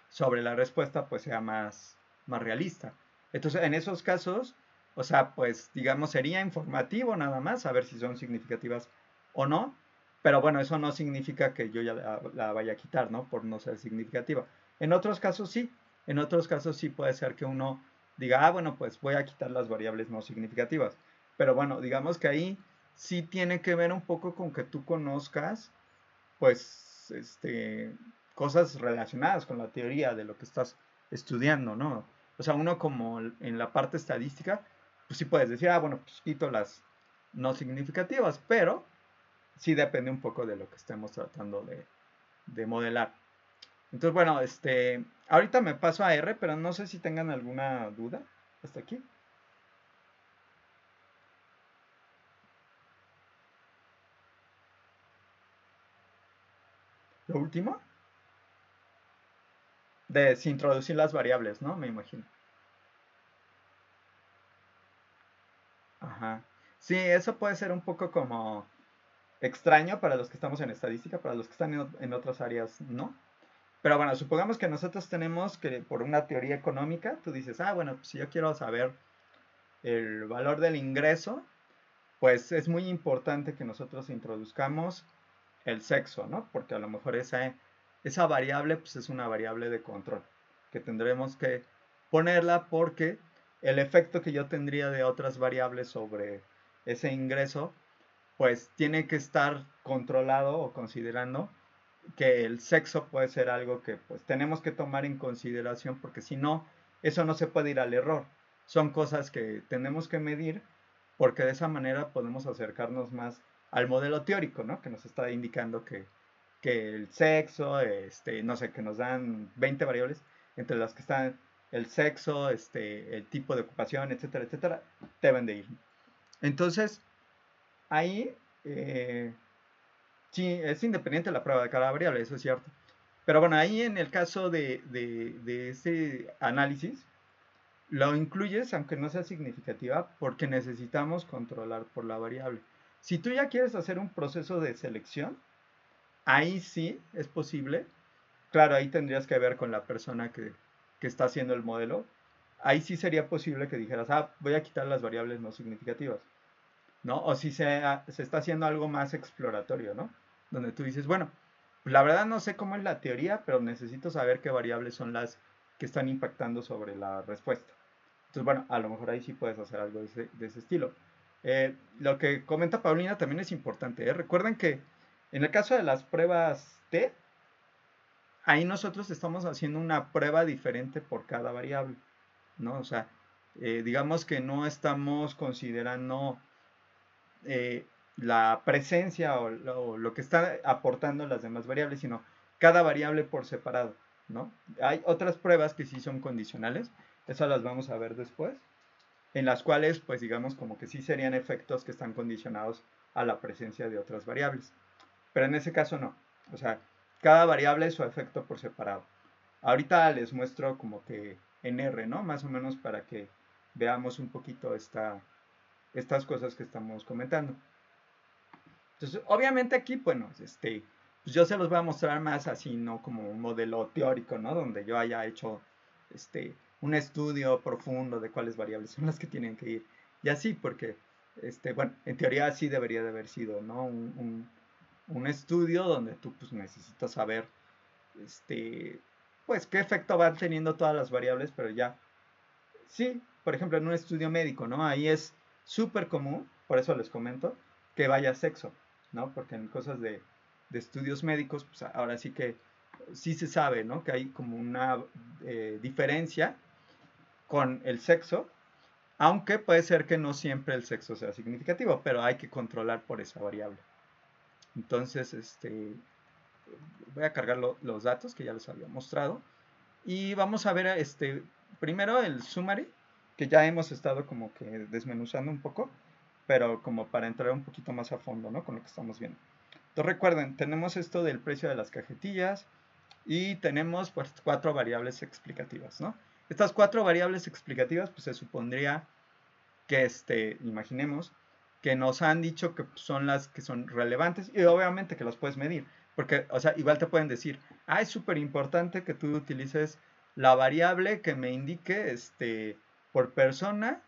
sobre la respuesta pues sea más realista. Entonces, en esos casos, o sea, pues digamos sería informativo nada más saber si son significativas o no, pero bueno, eso no significa que yo ya la vaya a quitar, ¿no? Por no ser significativa. En otros casos sí, en otros casos sí puede ser que uno diga, ah, bueno, pues voy a quitar las variables no significativas. Pero bueno, digamos que ahí sí tiene que ver un poco con que tú conozcas, pues, cosas relacionadas con la teoría de lo que estás estudiando, ¿no? O sea, uno como en la parte estadística, pues sí puedes decir, ah, bueno, pues quito las no significativas, pero sí depende un poco de lo que estemos tratando de modelar. Entonces, bueno, ahorita me paso a R, pero no sé si tengan alguna duda hasta aquí. Lo último, de si introducir las variables, ¿no? Me imagino. Ajá. Sí, eso puede ser un poco como extraño para los que estamos en estadística, para los que están en otras áreas, ¿no? Pero bueno, supongamos que nosotros tenemos que por una teoría económica, tú dices, ah, bueno, pues si yo quiero saber el valor del ingreso, pues es muy importante que nosotros introduzcamos el sexo, ¿no? Porque a lo mejor esa variable pues es una variable de control que tendremos que ponerla porque el efecto que yo tendría de otras variables sobre ese ingreso pues tiene que estar controlado o considerando que el sexo puede ser algo que pues tenemos que tomar en consideración porque si no, eso no se puede ir al error. Son cosas que tenemos que medir porque de esa manera podemos acercarnos más al modelo teórico, ¿no? Que nos está indicando que el sexo, no sé, que nos dan 20 variables, entre las que están el sexo, el tipo de ocupación, etcétera, etcétera, deben de ir. Entonces, ahí sí, es independiente la prueba de cada variable, eso es cierto. Pero bueno, ahí en el caso de ese análisis, lo incluyes aunque no sea significativa porque necesitamos controlar por la variable. Si tú ya quieres hacer un proceso de selección, ahí sí es posible. Claro, ahí tendrías que ver con la persona que está haciendo el modelo, ahí sí sería posible que dijeras, ah, voy a quitar las variables no significativas, ¿no? O si se está haciendo algo más exploratorio, ¿no? Donde tú dices, bueno, la verdad no sé cómo es la teoría, pero necesito saber qué variables son las que están impactando sobre la respuesta. Entonces, bueno, a lo mejor ahí sí puedes hacer algo de ese estilo. Lo que comenta Paulina también es importante. Recuerden que en el caso de las pruebas T, ahí nosotros estamos haciendo una prueba diferente por cada variable, ¿no? O sea, digamos que no estamos considerando la presencia o lo que están aportando las demás variables, sino cada variable por separado, ¿no? Hay otras pruebas que sí son condicionales, esas las vamos a ver después, en las cuales, pues digamos, como que sí serían efectos que están condicionados a la presencia de otras variables. Pero en ese caso no. O sea, cada variable es su efecto por separado. Ahorita les muestro como que en R, ¿no? Más o menos para que veamos un poquito estas cosas que estamos comentando. Entonces, obviamente aquí, bueno, pues yo se los voy a mostrar más así, no como un modelo teórico, ¿no? Donde yo haya hecho un estudio profundo de cuáles variables son las que tienen que ir. Y así, porque, bueno, en teoría sí debería de haber sido, ¿no? Un estudio donde tú pues necesitas saber, pues qué efecto van teniendo todas las variables, pero ya, sí, por ejemplo, en un estudio médico, ¿no? Ahí es súper común, por eso les comento, que vaya sexo, ¿no? Porque en cosas de estudios médicos, pues ahora sí que sí se sabe, ¿no? Que hay como una diferencia con el sexo, aunque puede ser que no siempre el sexo sea significativo, pero hay que controlar por esa variable. Entonces, voy a cargar los datos que ya les había mostrado y vamos a ver primero el summary, que ya hemos estado como que desmenuzando un poco, pero como para entrar un poquito más a fondo, ¿no? Con lo que estamos viendo. Entonces recuerden, tenemos esto del precio de las cajetillas y tenemos pues 4 variables explicativas, ¿no? Estas 4 variables explicativas pues se supondría que imaginemos que nos han dicho que son las que son relevantes y obviamente que las puedes medir, porque, o sea, igual te pueden decir, ah, es súper importante que tú utilices la variable que me indique, por persona,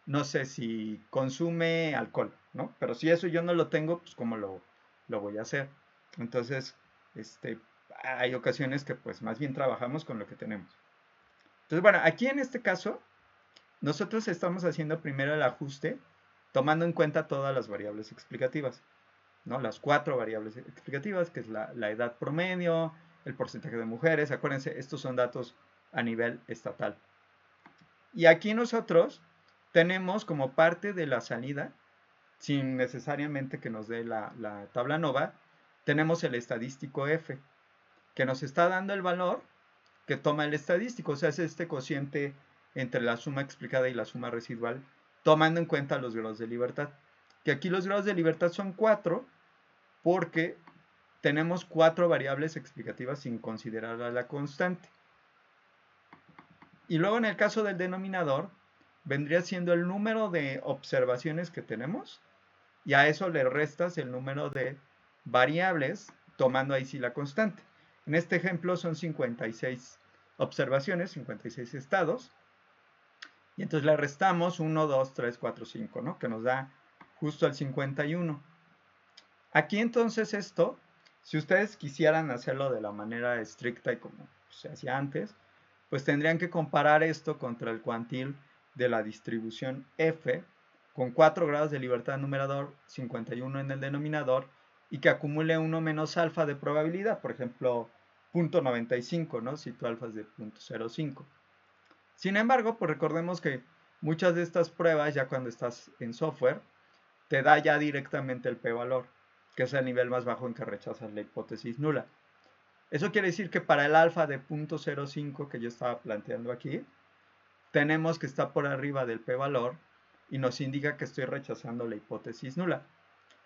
no sé si consume alcohol, ¿no? Pero si eso yo no lo tengo, pues ¿cómo lo voy a hacer? Entonces, hay ocasiones que pues más bien trabajamos con lo que tenemos. Entonces, bueno, aquí en este caso, nosotros estamos haciendo primero el ajuste tomando en cuenta todas las variables explicativas, ¿no? Las 4 variables explicativas, que es la edad promedio, el porcentaje de mujeres, acuérdense, estos son datos a nivel estatal. Y aquí nosotros tenemos como parte de la salida, sin necesariamente que nos dé la tabla nova, tenemos el estadístico F, que nos está dando el valor que toma el estadístico, o sea, es este cociente entre la suma explicada y la suma residual, tomando en cuenta los grados de libertad. Que aquí los grados de libertad son 4, porque tenemos 4 variables explicativas sin considerar a la constante. Y luego en el caso del denominador, vendría siendo el número de observaciones que tenemos, y a eso le restas el número de variables, tomando ahí sí la constante. En este ejemplo son 56 observaciones, 56 estados, y entonces le restamos 1, 2, 3, 4, 5, ¿no? Que nos da justo el 51. Aquí entonces esto, si ustedes quisieran hacerlo de la manera estricta y como se hacía antes, pues tendrían que comparar esto contra el cuantil de la distribución F, con 4 grados de libertad en el numerador, 51 en el denominador, y que acumule 1 menos alfa de probabilidad, por ejemplo, 0.95, ¿no? Si tu alfa es de 0.05. Sin embargo, pues recordemos que muchas de estas pruebas, ya cuando estás en software, te da ya directamente el p-valor, que es el nivel más bajo en que rechazas la hipótesis nula. Eso quiere decir que para el alfa de 0.05 que yo estaba planteando aquí, tenemos que estar por arriba del p-valor y nos indica que estoy rechazando la hipótesis nula.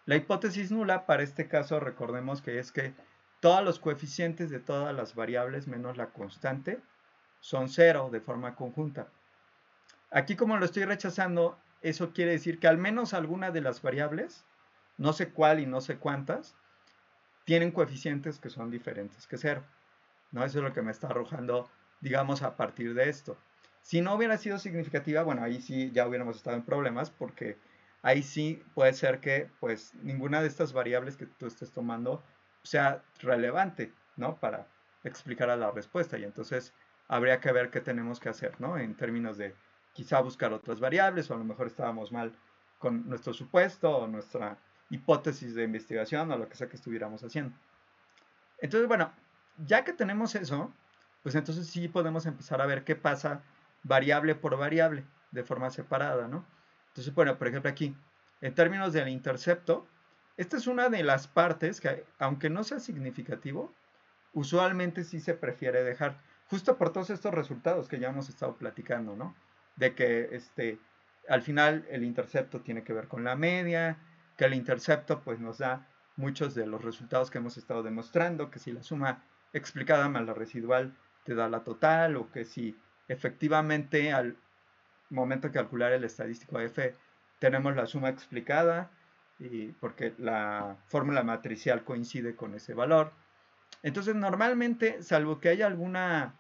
La hipótesis nula para este caso recordemos que es que todos los coeficientes de todas las variables menos la constante son 0 de forma conjunta. Aquí como lo estoy rechazando, eso quiere decir que al menos alguna de las variables, no sé cuál y no sé cuántas, tienen coeficientes que son diferentes que 0, ¿no? Eso es lo que me está arrojando digamos, a partir de esto. Si no hubiera sido significativa, bueno, ahí sí ya hubiéramos estado en problemas porque ahí sí puede ser que pues ninguna de estas variables que tú estés tomando sea relevante, ¿no? Para explicar a la respuesta y entonces habría que ver qué tenemos que hacer, ¿no? En términos de quizá buscar otras variables o a lo mejor estábamos mal con nuestro supuesto o nuestra hipótesis de investigación o lo que sea que estuviéramos haciendo. Entonces, bueno, ya que tenemos eso, pues entonces sí podemos empezar a ver qué pasa variable por variable, de forma separada, ¿no? Entonces, bueno, por ejemplo aquí, en términos del intercepto, esta es una de las partes que, aunque no sea significativo, usualmente sí se prefiere dejar, justo por todos estos resultados que ya hemos estado platicando, ¿no? De que al final el intercepto tiene que ver con la media, que el intercepto pues nos da muchos de los resultados que hemos estado demostrando, que si la suma explicada más la residual te da la total, o que si efectivamente al momento de calcular el estadístico F tenemos la suma explicada, y porque la fórmula matricial coincide con ese valor. Entonces, normalmente, salvo que haya alguna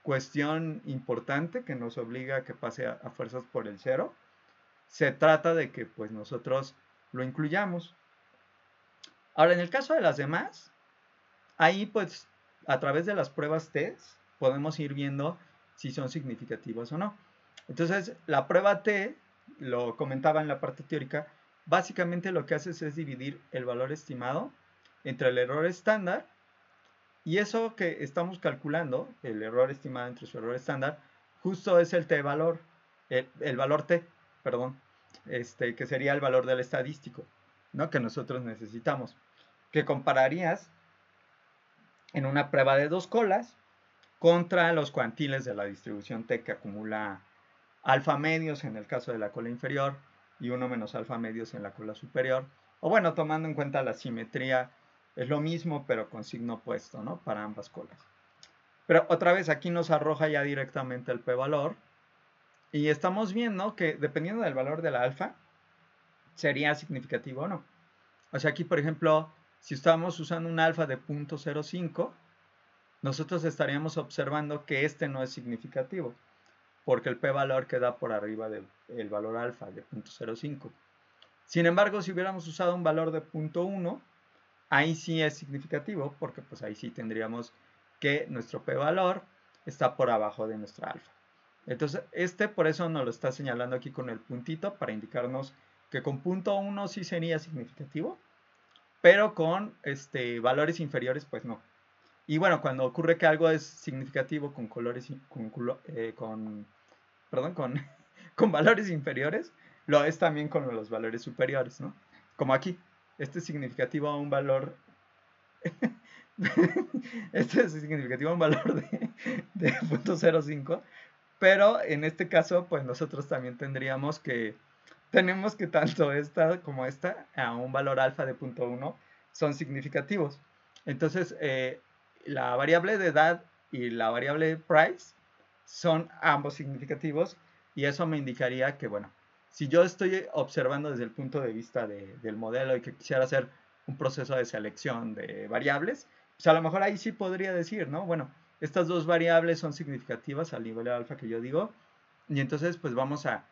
cuestión importante que nos obliga a que pase a fuerzas por el cero, se trata de que pues nosotros lo incluyamos. Ahora, en el caso de las demás, ahí pues a través de las pruebas test podemos ir viendo si son significativas o no. Entonces, la prueba T, lo comentaba en la parte teórica, básicamente lo que haces es dividir el valor estimado entre el error estándar y eso que estamos calculando, el error estimado entre su error estándar, justo es el t-valor, el valor t, perdón, que sería el valor del estadístico, ¿no? Que nosotros necesitamos. Que compararías en una prueba de dos colas contra los cuantiles de la distribución t que acumula alfa medios en el caso de la cola inferior y 1 menos alfa medios en la cola superior. O bueno, tomando en cuenta la simetría, es lo mismo pero con signo opuesto, ¿no? Para ambas colas. Pero otra vez aquí nos arroja ya directamente el p-valor. Y estamos viendo que dependiendo del valor de la alfa, sería significativo o no. O sea, aquí por ejemplo, si estamos usando un alfa de 0.05, nosotros estaríamos observando que este no es significativo, porque el p-valor queda por arriba del valor alfa de 0.05. Sin embargo, si hubiéramos usado un valor de 0.1, ahí sí es significativo, porque pues ahí sí tendríamos que nuestro p-valor está por abajo de nuestra alfa. Entonces, por eso nos lo está señalando aquí con el puntito para indicarnos que con 0.1 sí sería significativo, pero con valores inferiores pues no. Y bueno, cuando ocurre que algo es significativo con con valores inferiores, lo es también con los valores superiores, ¿no? Como aquí, este es significativo a un valor este es significativo a un valor de 0.05, pero en este caso, pues nosotros también tenemos que tanto esta como esta a un valor alfa de 0.1 son significativos. Entonces, la variable de edad y la variable price son ambos significativos y eso me indicaría que, bueno, si yo estoy observando desde el punto de vista del modelo y que quisiera hacer un proceso de selección de variables, pues a lo mejor ahí sí podría decir, ¿no? Bueno, estas dos variables son significativas al nivel alfa que yo digo, y entonces pues vamos a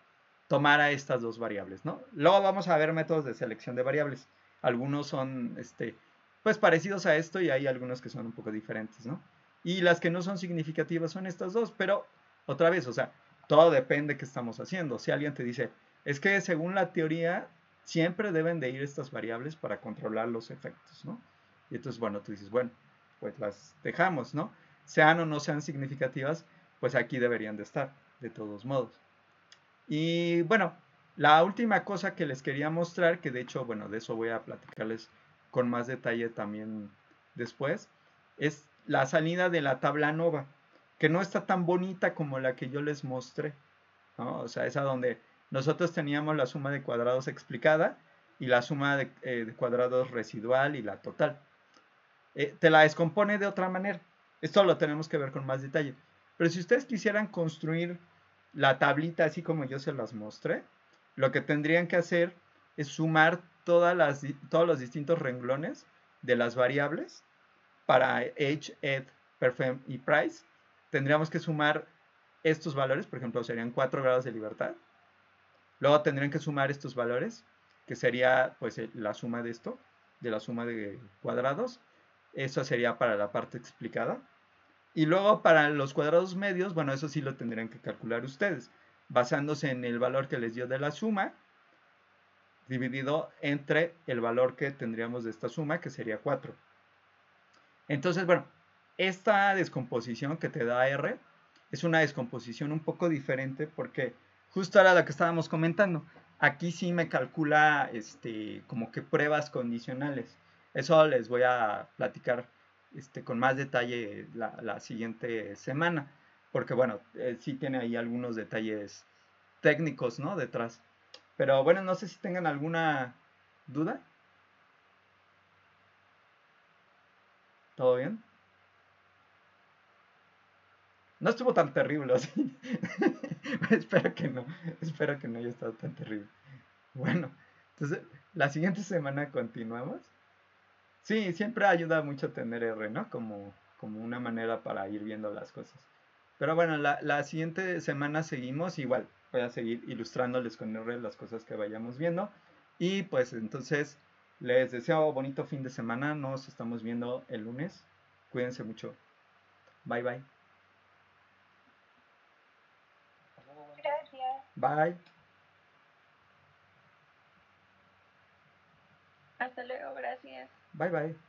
tomar a estas dos variables, ¿no? Luego vamos a ver métodos de selección de variables. Algunos son, pues parecidos a esto y hay algunos que son un poco diferentes, ¿no? Y las que no son significativas son estas dos, pero otra vez, o sea, todo depende de qué estamos haciendo. Si alguien te dice, es que según la teoría, siempre deben de ir estas variables para controlar los efectos, ¿no? Y entonces, bueno, tú dices, bueno, pues las dejamos, ¿no? Sean o no sean significativas, pues aquí deberían de estar, de todos modos. Y bueno, la última cosa que les quería mostrar, que de hecho, bueno, de eso voy a platicarles con más detalle también después, es la salida de la tabla nova, que no está tan bonita como la que yo les mostré, ¿no? O sea, esa donde nosotros teníamos la suma de cuadrados explicada y la suma de cuadrados residual y la total. Te la descompone de otra manera. Esto lo tenemos que ver con más detalle. Pero si ustedes quisieran construir la tablita así como yo se las mostré, lo que tendrían que hacer es sumar todos los distintos renglones de las variables para age, ed, perform y price tendríamos que sumar estos valores, por ejemplo, serían 4 grados de libertad. Luego tendrían que sumar estos valores, que sería pues la suma de esto, de la suma de cuadrados. Eso sería para la parte explicada. Y luego para los cuadrados medios, bueno, eso sí lo tendrían que calcular ustedes, basándose en el valor que les dio de la suma, dividido entre el valor que tendríamos de esta suma, que sería 4. Entonces, bueno, esta descomposición que te da R es una descomposición un poco diferente porque justo era lo que estábamos comentando. Aquí sí me calcula como que pruebas condicionales. Eso les voy a platicar con más detalle la siguiente semana. Porque bueno, sí tiene ahí algunos detalles técnicos, ¿no? Detrás. Pero bueno, no sé si tengan alguna duda. ¿Todo bien? No estuvo tan terrible así. Espero que no haya estado tan terrible. Bueno, entonces, la siguiente semana continuamos. Sí, siempre ayuda mucho tener R, ¿no? Como una manera para ir viendo las cosas. Pero bueno, la siguiente semana seguimos igual. Voy a seguir ilustrándoles con R las cosas que vayamos viendo. Y pues entonces, les deseo bonito fin de semana. Nos estamos viendo el lunes. Cuídense mucho. Bye bye. Gracias. Bye. Hasta luego, gracias. Bye bye.